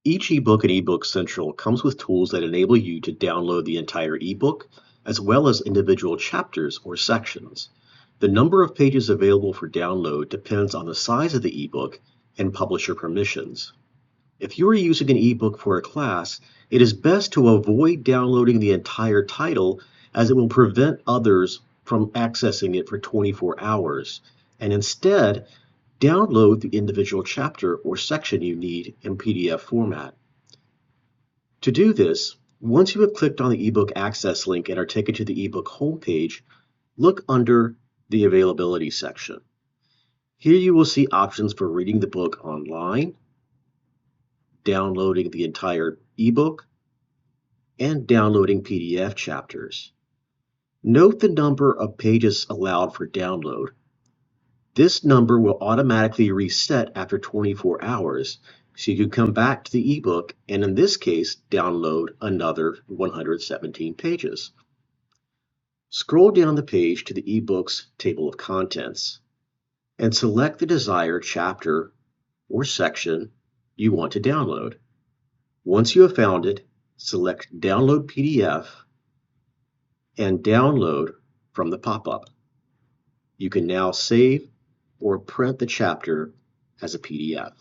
Each ebook in Ebook Central comes with tools that enable you to download the entire ebook, as well as individual chapters or sections. The number of pages available for download depends on the size of the ebook and publisher permissions. If you are using an ebook for a class, it is best to avoid downloading the entire title as it will prevent others from accessing it for 24 hours, and instead download the individual chapter or section you need in PDF format. To do this, once you have clicked on the ebook access link and are taken to the ebook homepage, look under the availability section. Here you will see options for reading the book online, downloading the entire ebook, and downloading PDF chapters. Note the number of pages allowed for download. This number will automatically reset after 24 hours, so you can come back to the ebook and in this case download another 117 pages. Scroll down the page to the ebook's table of contents and select the desired chapter or section you want to download. Once you have found it, select Download PDF and download from the pop-up. You can now save or print the chapter as a PDF.